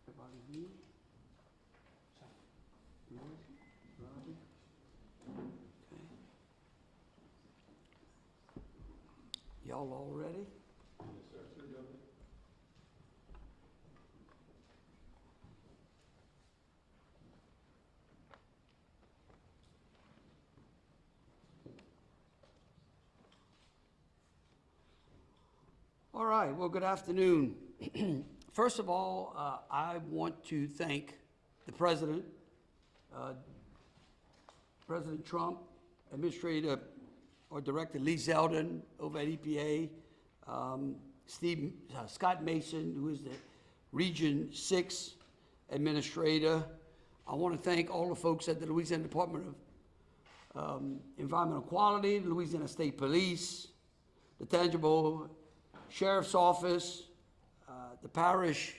Everybody here? Robbie? Okay. Y'all all ready? All right, well, good afternoon. First of all, I want to thank the President, President Trump, Administrator or Director Lee Zeldin over at EPA, Scott Mason, who is the Region 6 Administrator. I want to thank all the folks at the Louisiana Department of Environmental Quality, the Louisiana State Police, the Tangipahoa Sheriff's Office, the Parish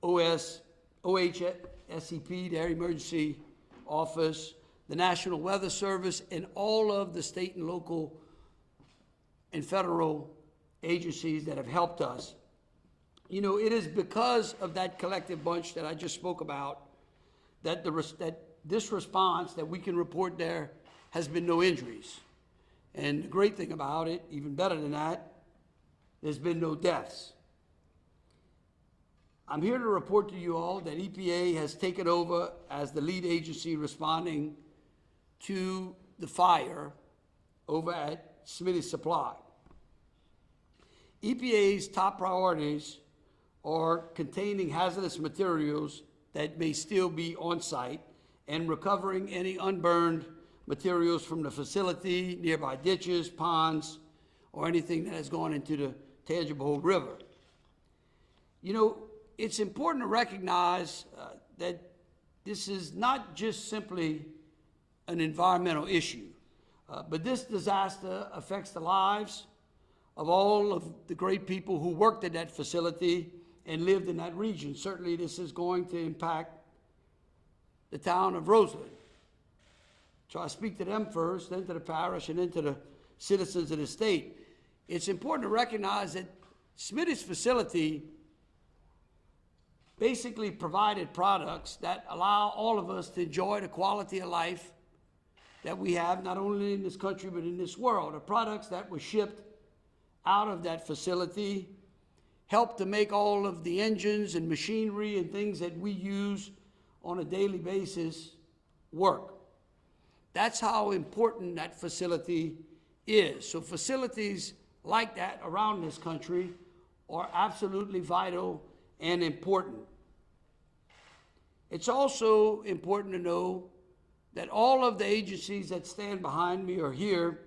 OHSEP, their emergency office, the National Weather Service, and all of the state and local and federal agencies that have helped us. You know, it is because of that collective bunch that I just spoke about that this response that we can report there has been no injuries. And the great thing about it, even better than that, there's been no deaths. I'm here to report to you all that EPA has taken over as the lead agency responding to the fire over at Smitty Supply. EPA's top priorities are containing hazardous materials that may still be on site and recovering any unburned materials from the facility, nearby ditches, ponds, or anything that has gone into the Tangipahoa River. You know, it's important to recognize that this is not just simply an environmental issue, but this disaster affects the lives of all of the great people who worked at that facility and lived in that region. Certainly this is going to impact the town of Roseland. So I speak to them first, then to the parish, and then to the citizens of the state. It's important to recognize that Smitty's facility basically provided products that allow all of us to enjoy the quality of life that we have, not only in this country, but in this world. The products that were shipped out of that facility helped to make all of the engines and machinery and things that we use on a daily basis work. That's how important that facility is. So facilities like that around this country are absolutely vital and important. It's also important to know that all of the agencies that stand behind me are here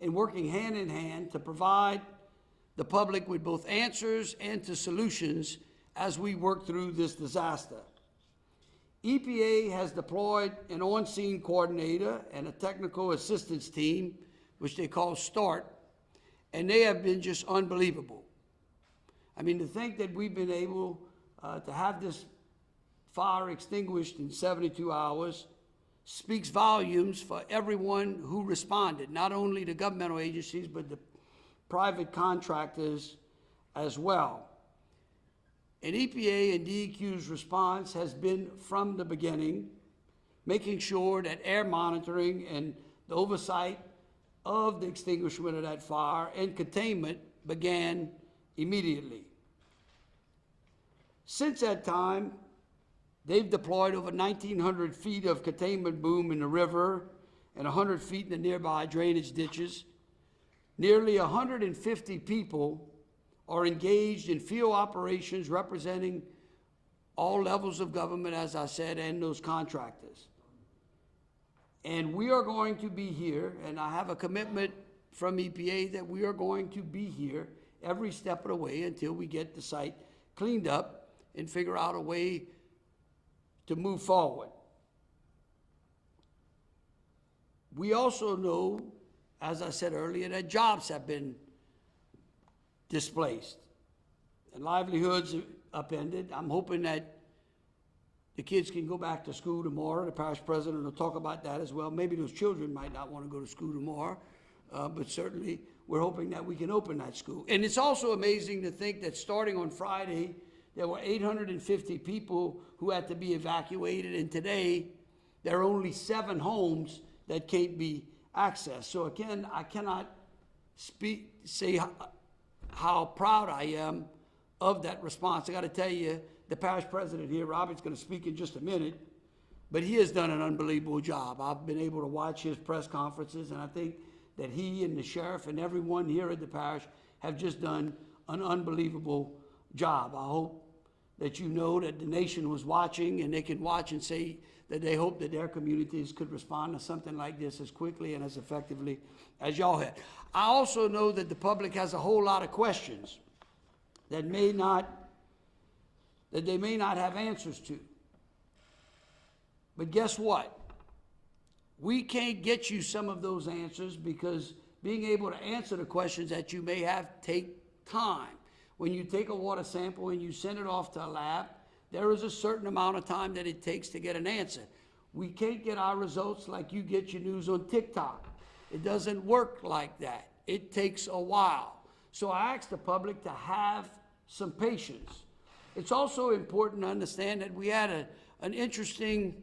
and working hand in hand to provide the public with both answers and to solutions as we work through this disaster. EPA has deployed an on-scene coordinator and a technical assistance team, which they call START, and they have been just unbelievable. I mean, to think that we've been able to have this fire extinguished in 72 hours speaks volumes for everyone who responded, not only the governmental agencies, but the private contractors as well. And EPA and DEQ's response has been from the beginning, making sure that air monitoring and the oversight of the extinguishment of that fire and containment began immediately. Since that time, they've deployed over 1,900 feet of containment boom in the river and 100 feet in the nearby drainage ditches. Nearly 150 people are engaged in field operations representing all levels of government, as I said, and those contractors. And we are going to be here, and I have a commitment from EPA that we are going to be here every step of the way until we get the site cleaned up and figure out a way to move forward. We also know, as I said earlier, that jobs have been displaced and livelihoods upended. I'm hoping that the kids can go back to school tomorrow. The parish president will talk about that as well. Maybe those children might not want to go to school tomorrow, but certainly we're hoping that we can open that school. And it's also amazing to think that starting on Friday, there were 850 people who had to be evacuated, and today there are only 7 homes that can't be accessed. So again, I cannot say how proud I am of that response. I got to tell you, the parish president here, Robert's going to speak in just a minute, but he has done an unbelievable job. I've been able to watch his press conferences, and I think that he and the sheriff and everyone here at the parish have just done an unbelievable job. I hope that you know that the nation was watching, and they can watch and say that they hope that their communities could respond to something like this as quickly and as effectively as y'all had. I also know that the public has a whole lot of questions that they may not have answers to. But guess what? We can't get you some of those answers because being able to answer the questions that you may have take time. When you take a water sample and you send it off to a lab, there is a certain amount of time that it takes to get an answer. We can't get our results like you get your news on TikTok. It doesn't work like that. It takes a while. So I ask the public to have some patience. It's also important to understand that we had an interesting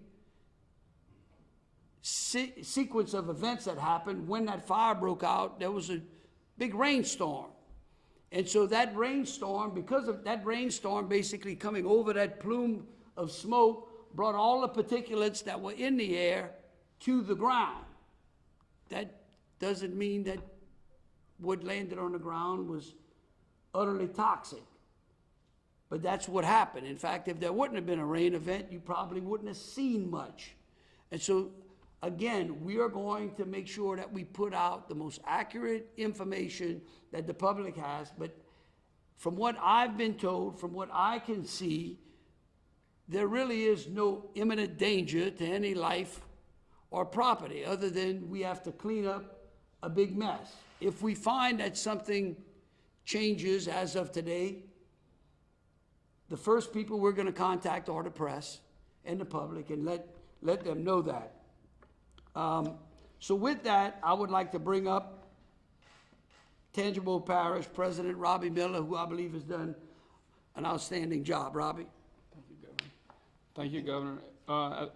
sequence of events that happened. When that fire broke out, there was a big rainstorm. And so that rainstorm, because of that rainstorm basically coming over that plume of smoke, brought all the particulates that were in the air to the ground. That doesn't mean that what landed on the ground was utterly toxic. But that's what happened. In fact, if there wouldn't have been a rain event, you probably wouldn't have seen much. And so, again, we are going to make sure that we put out the most accurate information that the public has. But from what I've been told, from what I can see, there really is no imminent danger to any life or property other than we have to clean up a big mess. If we find that something changes as of today, the first people we're going to contact are the press and the public and let them know that. So with that, I would like to bring up Tangipahoa Parish President Robbie Miller, who I believe has done an outstanding job. Robbie? Thank you, Governor. Thank you, Governor.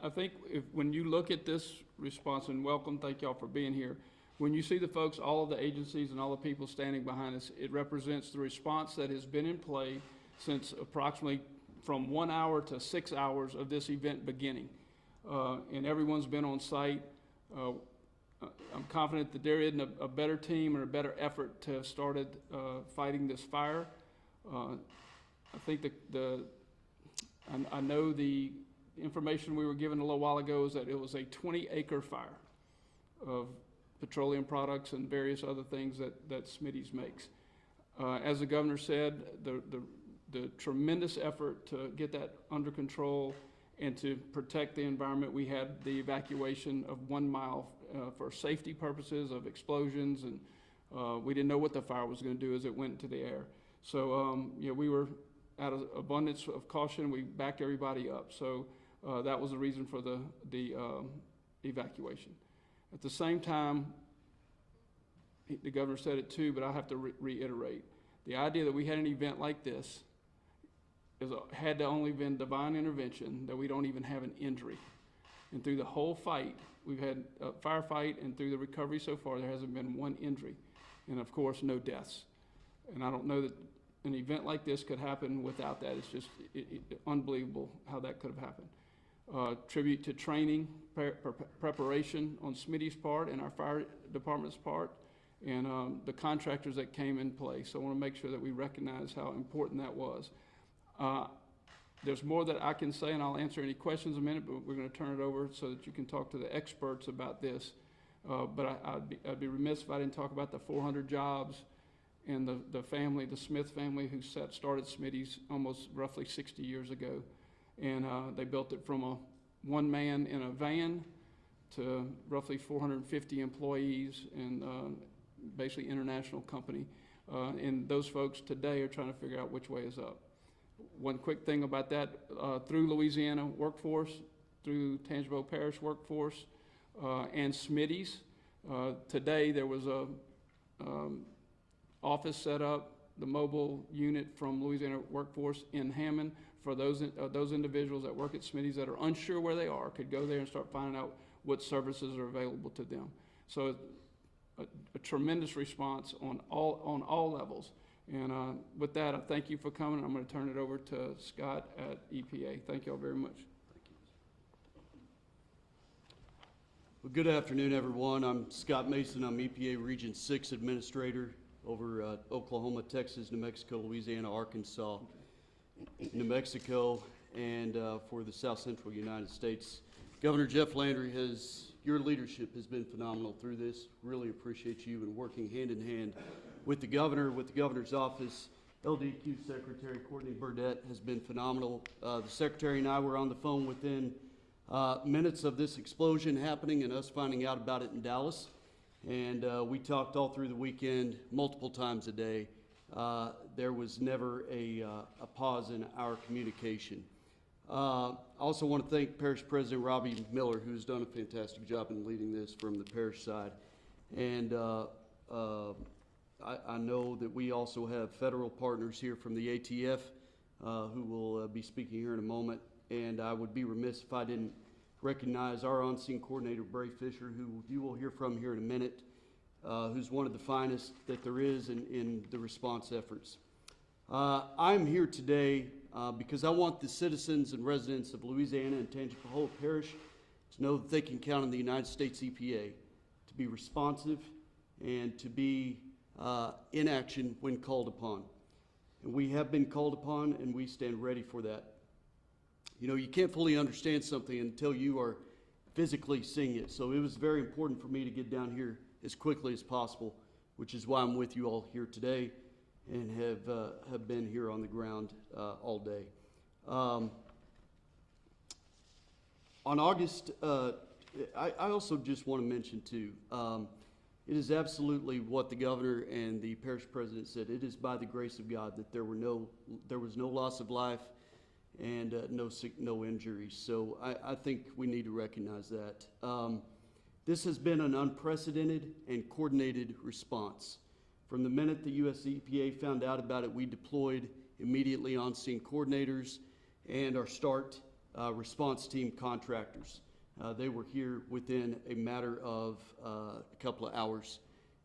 I think when you look at this response, and welcome, thank y'all for being here. When you see the folks, all of the agencies and all the people standing behind us, it represents the response that has been in play since approximately from 1 hour to 6 hours of this event beginning. And everyone's been on site. I'm confident that there isn't a better team or a better effort to have started fighting this fire. I think I know the information we were given a little while ago is that it was a 20-acre fire of petroleum products and various other things that Smitty's makes. As the governor said, the tremendous effort to get that under control and to protect the environment. We had the evacuation of 1 mile for safety purposes of explosions, and we didn't know what the fire was going to do as it went into the air. So we were out of abundance of caution. We backed everybody up. So that was the reason for the evacuation. At the same time, the governor said it too, but I have to reiterate, the idea that we had an event like this had to only been divine intervention, that we don't even have an injury. And through the whole fight, we've had a firefight, and through the recovery so far, there hasn't been one injury. And of course, no deaths. And I don't know that an event like this could happen without that. It's just unbelievable how that could have happened. Tribute to training, preparation on Smitty's part and our fire department's part, and the contractors that came in place. So I want to make sure that we recognize how important that was. There's more that I can say, and I'll answer any questions in a minute, but we're going to turn it over so that you can talk to the experts about this. But I'd be remiss if I didn't talk about the 400 jobs and the family, the Smith family, who started Smitty's almost roughly 60 years ago. And they built it from a one man in a van to roughly 450 employees, and basically international company. And those folks today are trying to figure out which way is up. One quick thing about that, through Louisiana workforce, through Tangipahoa Parish workforce, and Smitty's, today there was office set up, the mobile unit from Louisiana Workforce in Hammond for those individuals that work at Smitty's that are unsure where they are, could go there and start finding out what services are available to them. So a tremendous response on all levels. And with that, I thank you for coming. I'm going to turn it over to Scott at EPA. Thank you all very much. Well, good afternoon, everyone. I'm Scott Mason. I'm EPA Region 6 Administrator over Oklahoma, Texas, New Mexico, Louisiana, Arkansas, New Mexico, and for the South Central United States. Governor Jeff Landry, your leadership has been phenomenal through this. Really appreciate you and working hand in hand with the governor, with the governor's office. LDQ Secretary Courtney Burdette has been phenomenal. The secretary and I were on the phone within minutes of this explosion happening and us finding out about it in Dallas. And we talked all through the weekend, multiple times a day. There was never a pause in our communication. I also want to thank Parish President Robbie Miller, who's done a fantastic job in leading this from the parish side. And I know that we also have federal partners here from the ATF who will be speaking here in a moment. And I would be remiss if I didn't recognize our on-scene coordinator, Bray Fisher, who you will hear from here in a minute, who's one of the finest that there is in the response efforts. I'm here today because I want the citizens and residents of Louisiana and Tangipahoa Parish to know that they can count on the United States EPA to be responsive and to be in action when called upon. And we have been called upon, and we stand ready for that. You know, you can't fully understand something until you are physically seeing it. So it was very important for me to get down here as quickly as possible, which is why I'm with you all here today and have been here on the ground all day. On August, I also just want to mention too, it is absolutely what the governor and the parish president said. It is by the grace of God that there was no loss of life and no injuries. So I think we need to recognize that. This has been an unprecedented and coordinated response. From the minute the U.S. EPA found out about it, we deployed immediately on-scene coordinators and our START response team contractors. They were here within a matter of a couple of hours.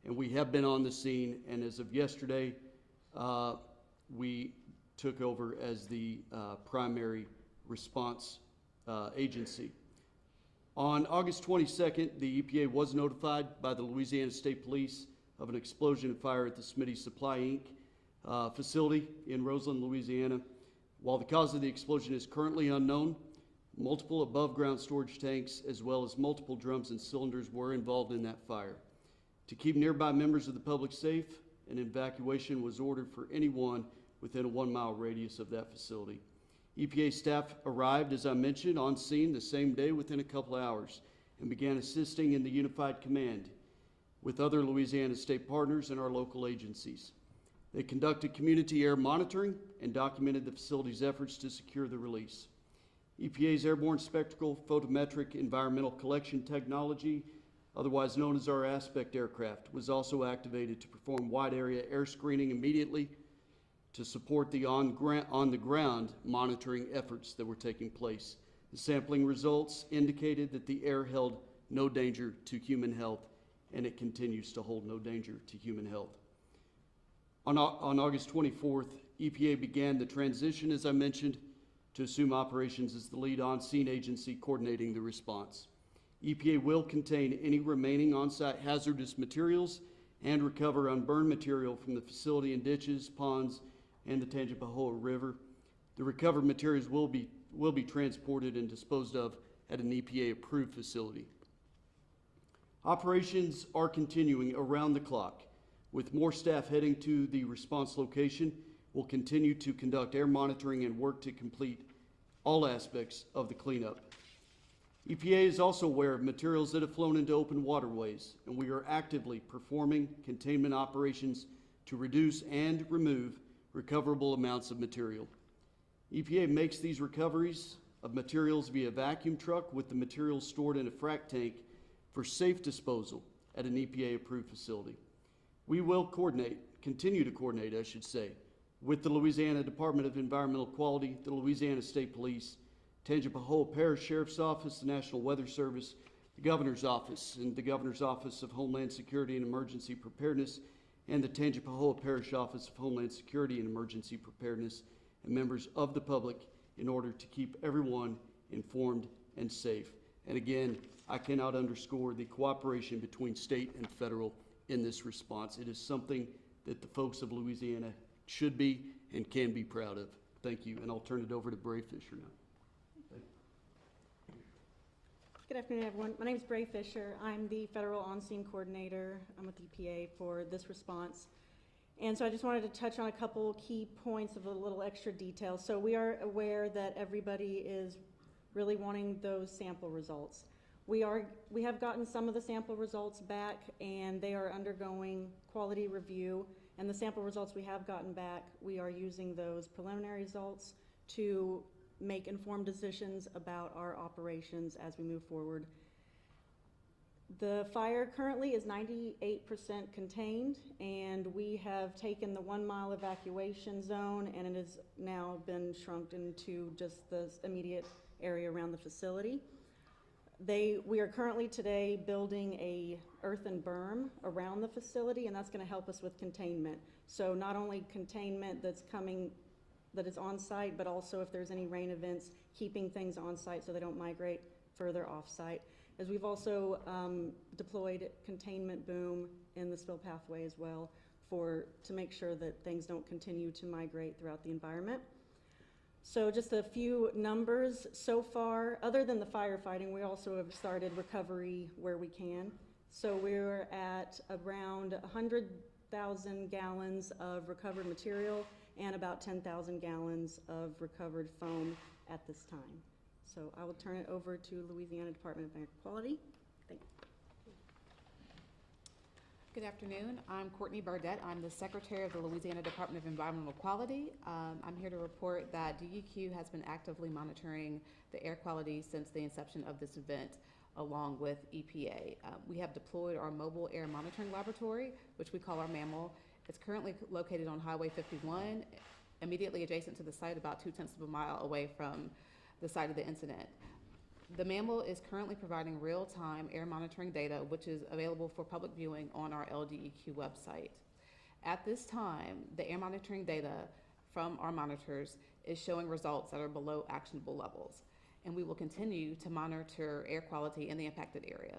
And we have been on the scene, and as of yesterday, we took over as the primary response agency. On August 22nd, the EPA was notified by the Louisiana State Police of an explosion and fire at the Smitty Supply Inc. Facility in Roseland, Louisiana. While the cause of the explosion is currently unknown, multiple above-ground storage tanks as well as multiple drums and cylinders were involved in that fire. To keep nearby members of the public safe, an evacuation was ordered for anyone within a 1-mile radius of that facility. EPA staff arrived, as I mentioned, on scene the same day within a couple of hours and began assisting in the Unified Command with other Louisiana state partners and our local agencies. They conducted community air monitoring and documented the facility's efforts to secure the release. EPA's Airborne Spectral Photometric Environmental Collection Technology, otherwise known as our Aspect aircraft, was also activated to perform wide-area air screening immediately to support the on-the-ground monitoring efforts that were taking place. The sampling results indicated that the air held no danger to human health, and it continues to hold no danger to human health. On August 24th, EPA began the transition, as I mentioned, to assume operations as the lead on-scene agency coordinating the response. EPA will contain any remaining on-site hazardous materials and recover unburned material from the facility in ditches, ponds, and the Tangipahoa River. The recovered materials will be transported and disposed of at an EPA-approved facility. Operations are continuing around the clock, with more staff heading to the response location. We'll continue to conduct air monitoring and work to complete all aspects of the cleanup. EPA is also aware of materials that have flown into open waterways, and we are actively performing containment operations to reduce and remove recoverable amounts of material. EPA makes these recoveries of materials via vacuum truck with the materials stored in a frac tank for safe disposal at an EPA-approved facility. We will coordinate continue to coordinate, I should say, with the Louisiana Department of Environmental Quality, the Louisiana State Police, Tangipahoa Parish Sheriff's Office, the National Weather Service, the Governor's Office, and the Governor's Office of Homeland Security and Emergency Preparedness, and the Tangipahoa Parish Office of Homeland Security and Emergency Preparedness, and members of the public in order to keep everyone informed and safe. And again, I cannot underscore the cooperation between state and federal in this response. It is something that the folks of Louisiana should be and can be proud of. Thank you, and I'll turn it over to Bray Fisher now. Good afternoon, everyone. My name is Bray Fisher. I'm the Federal On-Scene Coordinator. I'm with EPA for this response. And so I just wanted to touch on a couple key points of a little extra detail. So we are aware that everybody is really wanting those sample results. We have gotten some of the sample results back, and they are undergoing quality review. And the sample results we have gotten back, we are using those preliminary results to make informed decisions about our operations as we move forward. The fire currently is 98% contained, and we have taken the 1 mile evacuation zone, and it has now been shrunk into just the immediate area around the facility. We are currently today building a earthen berm around the facility, and that's going to help us with containment. So not only containment that is on site, but also if there's any rain events, keeping things on site so they don't migrate further off site. As we've also deployed containment boom in the spill pathway as well to make sure that things don't continue to migrate throughout the environment. So just a few numbers so far. Other than the firefighting, we also have started recovery where we can. So we're at around 100,000 gallons of recovered material and about 10,000 gallons of recovered foam at this time. So I will turn it over to Louisiana Department of Air Quality. Thank you. Good afternoon. I'm Courtney Burdette. I'm the Secretary of the Louisiana Department of Environmental Quality. I'm here to report that DEQ has been actively monitoring the air quality since the inception of this event, along with EPA. We have deployed our mobile air monitoring laboratory, which we call our MAML. It's currently located on Highway 51, immediately adjacent to the site, about 2/10 of a mile away from the site of the incident. The MAML is currently providing real-time air monitoring data, which is available for public viewing on our LDEQ website. At this time, the air monitoring data from our monitors is showing results that are below actionable levels, and we will continue to monitor air quality in the impacted area.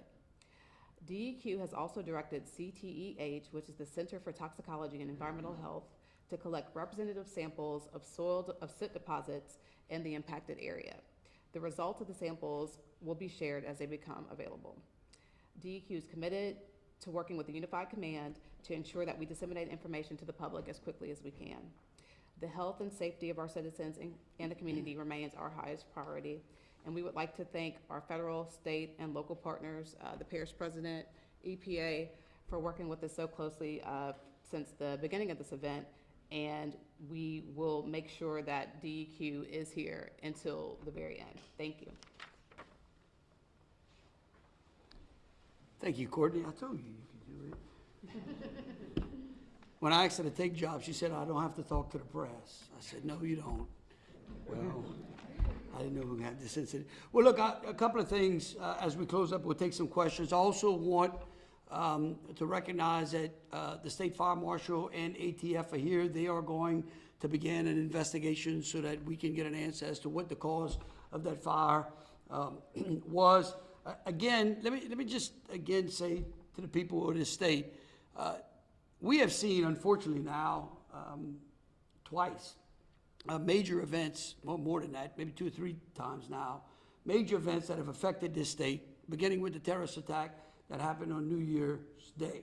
DEQ has also directed CTEH, which is the Center for Toxicology and Environmental Health, to collect representative samples of soot deposits in the impacted area. The results of the samples will be shared as they become available. DEQ is committed to working with the Unified Command to ensure that we disseminate information to the public as quickly as we can. The health and safety of our citizens and the community remains our highest priority, and we would like to thank our federal, state, and local partners, the Parish President, EPA, for working with us so closely since the beginning of this event, and we will make sure that DEQ is here until the very end. Thank you. Thank you, Courtney. I told you you could do it. When I asked her to take jobs, she said, I don't have to talk to the press. I said, no, you don't. Well, I didn't know we had this incident. Well, look, a couple of things as we close up. We'll take some questions. I also want to recognize that the State Fire Marshal and ATF are here. They are going to begin an investigation so that we can get an answer as to what the cause of that fire was. Again, let me just again say to the people of this state, we have seen, unfortunately now, twice, major events, well, more than that, maybe 2 or 3 times now, major events that have affected this state, beginning with the terrorist attack that happened on New Year's Day.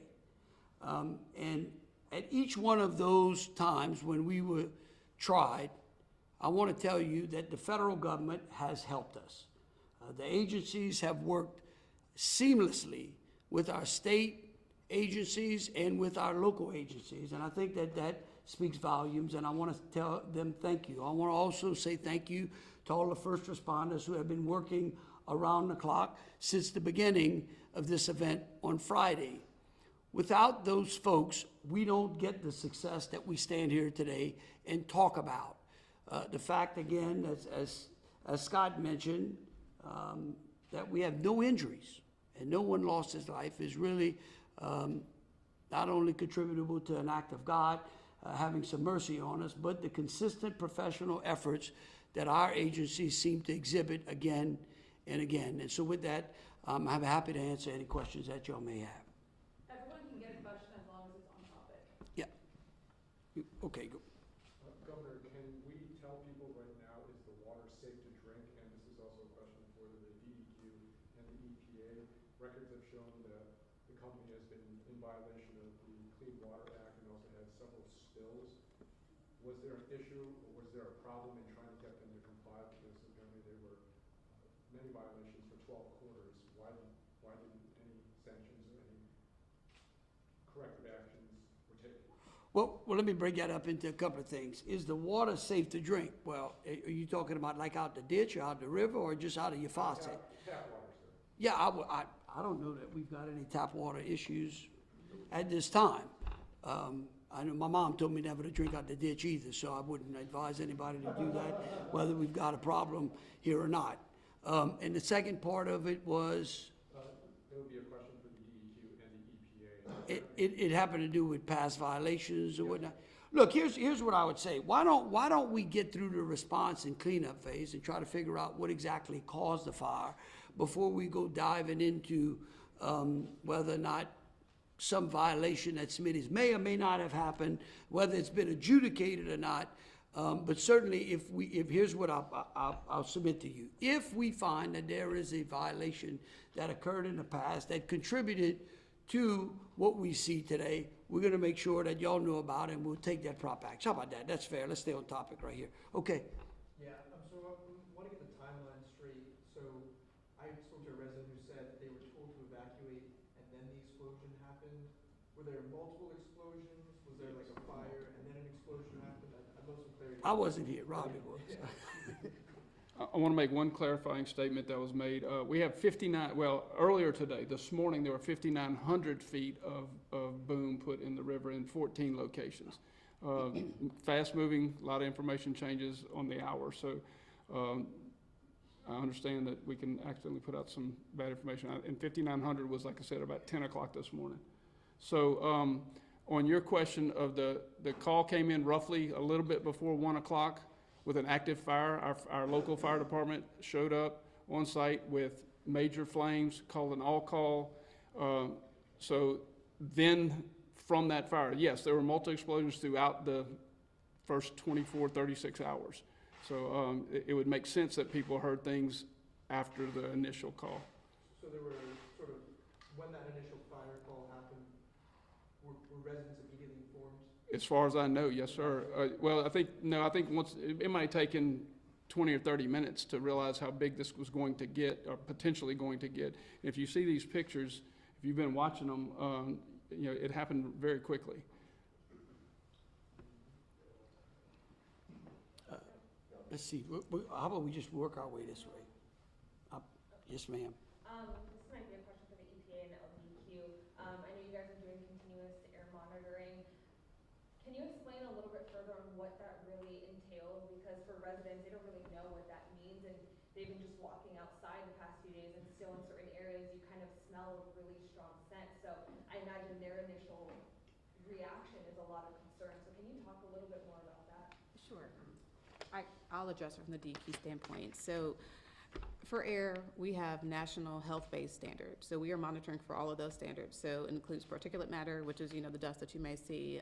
And at each one of those times when we were tried, I want to tell you that the federal government has helped us. The agencies have worked seamlessly with our state agencies and with our local agencies, and I think that speaks volumes, and I want to tell them thank you. I want to also say thank you to all the first responders who have been working around the clock since the beginning of this event on Friday. Without those folks, we don't get the success that we stand here today and talk about. The fact, again, as Scott mentioned, that we have no injuries and no one lost his life is really not only contributable to an act of God having some mercy on us, but the consistent professional efforts that our agencies seem to exhibit again and again. And so with that, I'm happy to answer any questions that y'all may have. Everyone can get a question as long as it's on topic. Yeah. Okay, go. Governor, can we tell people right now, is the water safe to drink? And this is also a question for the DEQ and the EPA. Records have shown that the company has been in violation of the Clean Water Act and also had several spills. Was there an issue or was there a problem in trying to get them to comply? Because apparently there were many violations for 12 quarters. Why didn't any sanctions or any corrective actions were taken? Well, let me break that up into a couple of things. Is the water safe to drink? Well, are you talking about like out the ditch or out the river or just out of your faucet? Tap water, sir. Yeah, I don't know that we've got any tap water issues at this time. I know my mom told me never to drink out the ditch either, so I wouldn't advise anybody to do that, whether we've got a problem here or not. And the second part of it was, That would be a question for the DEQ and the EPA. it happened to do with past violations or whatnot. Look, here's what I would say. Why don't we get through the response and cleanup phase and try to figure out what exactly caused the fire before we go diving into whether or not some violation that Smitty's may or may not have happened, whether it's been adjudicated or not. But certainly, if here's what I'll submit to you: if we find that there is a violation that occurred in the past that contributed to what we see today, we're going to make sure that y'all know about it, and we'll take that prop action. How about that? That's fair. Let's stay on topic right here. Okay. Yeah, so I want to get the timeline straight. So I spoke to a resident who said they were told to evacuate and then the explosion happened. Were there multiple explosions? Was there like a fire and then an explosion happened? I'd love some clarity. I wasn't here. Robbie was. I want to make one clarifying statement that was made. We have 59, well, earlier today, this morning, there were 5,900 feet of boom put in the river in 14 locations. Fast moving, a lot of information changes on the hour. So I understand that we can accidentally put out some bad information. And 5,900 was, like I said, about 10 o'clock this morning. So on your question of the call came in roughly a little bit before 1 o'clock. With an active fire, our local fire department showed up on site with major flames, called an all-call. So then from that fire, yes, there were multiple explosions throughout the first 24, 36 hours. So it would make sense that people heard things after the initial call. So there were sort of, when that initial fire call happened, were residents immediately informed? As far as I know, yes, sir. Well, I think once, it might have taken 20 or 30 minutes to realize how big this was going to get, or potentially going to get. If you see these pictures, if you've been watching them, it happened very quickly. Let's see. How about we just work our way this way? Yes, ma'am. This might be a question for the EPA and the LDQ. I know you guys are doing continuous air monitoring. Can you explain a little bit further on what that really entails? Because for residents, they don't really know what that means, and they've been just walking outside the past few days, and still in certain areas, you kind of smell a really strong scent. So I imagine their initial reaction is a lot of concern. So can you talk a little bit more about that? Sure. I'll address it from the DEQ standpoint. So for air, we have national health-based standards. So we are monitoring for all of those standards. So it includes particulate matter, which is, the dust that you may see,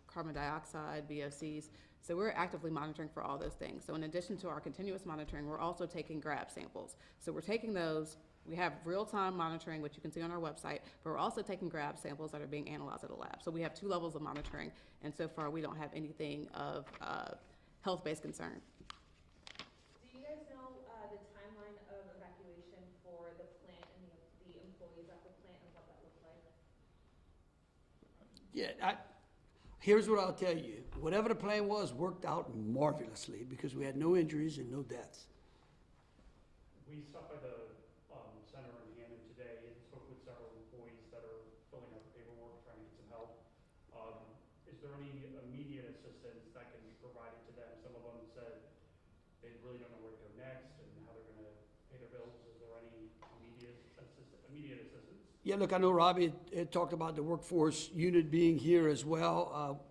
carbon dioxide, VOCs. So we're actively monitoring for all those things. So in addition to our continuous monitoring, we're also taking grab samples. So we're taking those. We have real-time monitoring, which you can see on our website, but we're also taking grab samples that are being analyzed at a lab. So we have 2 levels of monitoring, and so far we don't have anything of health-based concern. Do you guys know the timeline of evacuation for the plant and the employees at the plant and what that looks like? Yeah, here's what I'll tell you. Whatever the plan was worked out marvelously because we had no injuries and no deaths. We stopped by the center in Hammond today and spoke with several employees that are filling out the paperwork, is there any immediate assistance that can be provided to them? Some of them said they really don't know where to go next and how they're gonna pay their bills. Is there any immediate assistance? Yeah, look, I know Robbie had talked about the workforce unit being here as well.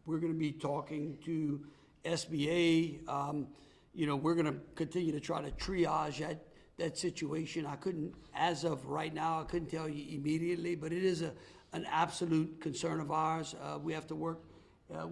We're gonna be talking to SBA. You know, we're gonna continue to try to triage that situation. I couldn't, as of right now, I couldn't tell you immediately, but it is an absolute concern of ours. We have to work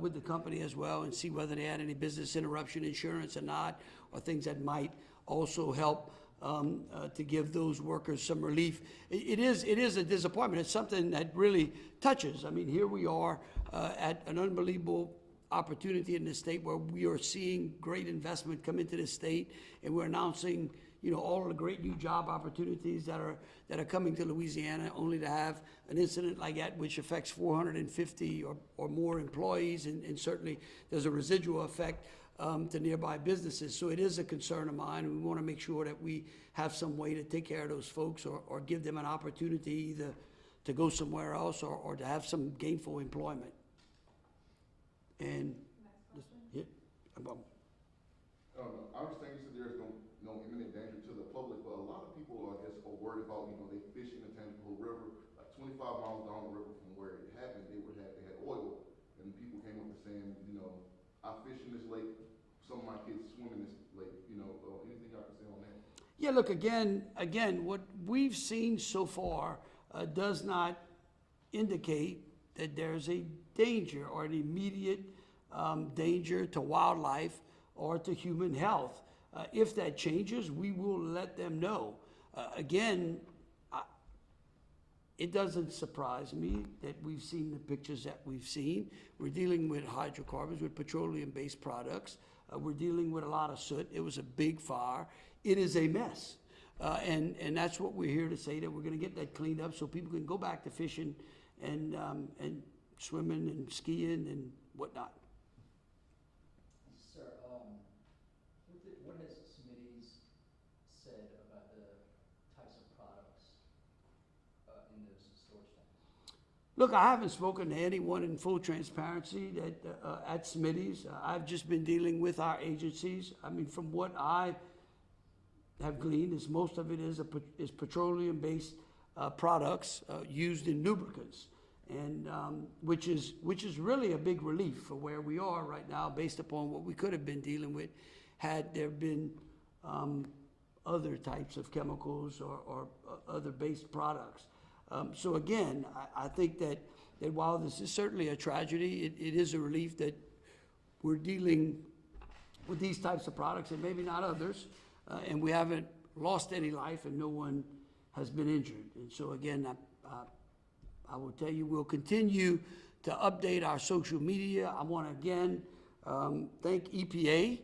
with the company as well and see whether they had any business interruption insurance or not, or things that might also help to give those workers some relief. It is a disappointment. It's something that really touches. I mean, here we are at an unbelievable opportunity in the state where we are seeing great investment come into the state, and we're announcing, you know, all of the great new job opportunities that are coming to Louisiana, only to have an incident like that which affects 450 or more employees, and certainly there's a residual effect to nearby businesses. So it is a concern of mine, and we want to make sure that we have some way to take care of those folks, or give them an opportunity either to go somewhere else or to have some gainful employment. And, yeah, well, I understand you said there's no imminent danger to the public, but a lot of people, I guess, are worried about, you know, they fish in the Tangipahoa River, like 25 miles down the river from where it happened, they had oil, and people came up and saying, you know, I fish in this lake, some of my kids swim in this lake, you know, anything I can say on that? yeah, look, again, what we've seen so far does not indicate that there's a danger or an immediate danger to wildlife or to human health. If that changes, we will let them know. Again, it doesn't surprise me that we've seen the pictures that we've seen. We're dealing with hydrocarbons, with petroleum-based products. We're dealing with a lot of soot. It was a big fire. It is a mess. And that's what we're here to say, that we're gonna get that cleaned up so people can go back to fishing and swimming and skiing and whatnot. Sir, what has Smitty's said about the types of products in those storage tanks? Look, I haven't spoken to anyone in full transparency that at Smitty's. I've just been dealing with our agencies. I mean, from what I have gleaned, is most of it is petroleum-based products used in lubricants, and which is really a big relief for where we are right now, based upon what we could have been dealing with had there been other types of chemicals or other based products. So again, I think that while this is certainly a tragedy, it is a relief that we're dealing with these types of products and maybe not others, and we haven't lost any life and no one has been injured. And so again, I will tell you, we'll continue to update our social media. I want to again thank EPA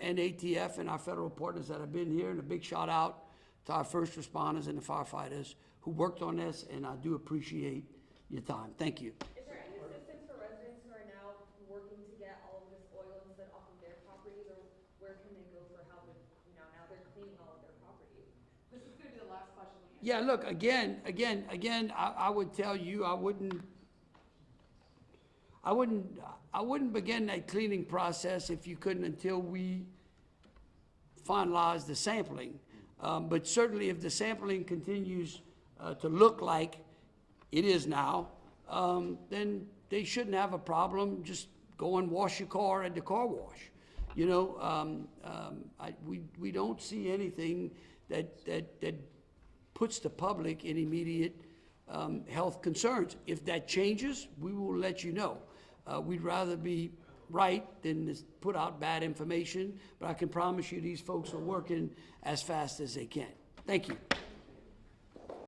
and ATF and our federal partners that have been here, and a big shout out to our first responders and the firefighters who worked on this, and I do appreciate your time. Thank you. Is there any assistance for residents who are now working to get all of this oil and soot off of their properties, or where can they go for help if, you know, now they're cleaning all of their properties? This is gonna be the last question we answer. Yeah, look, again, I would tell you, I wouldn't begin that cleaning process if you couldn't, until we finalize the sampling. But certainly if the sampling continues to look like it is now, then they shouldn't have a problem. Just go and wash your car at the car wash. You know, we don't see anything that puts the public in immediate health concerns. If that changes, we will let you know. We'd rather be right than to put out bad information, but I can promise you these folks are working as fast as they can. Thank you.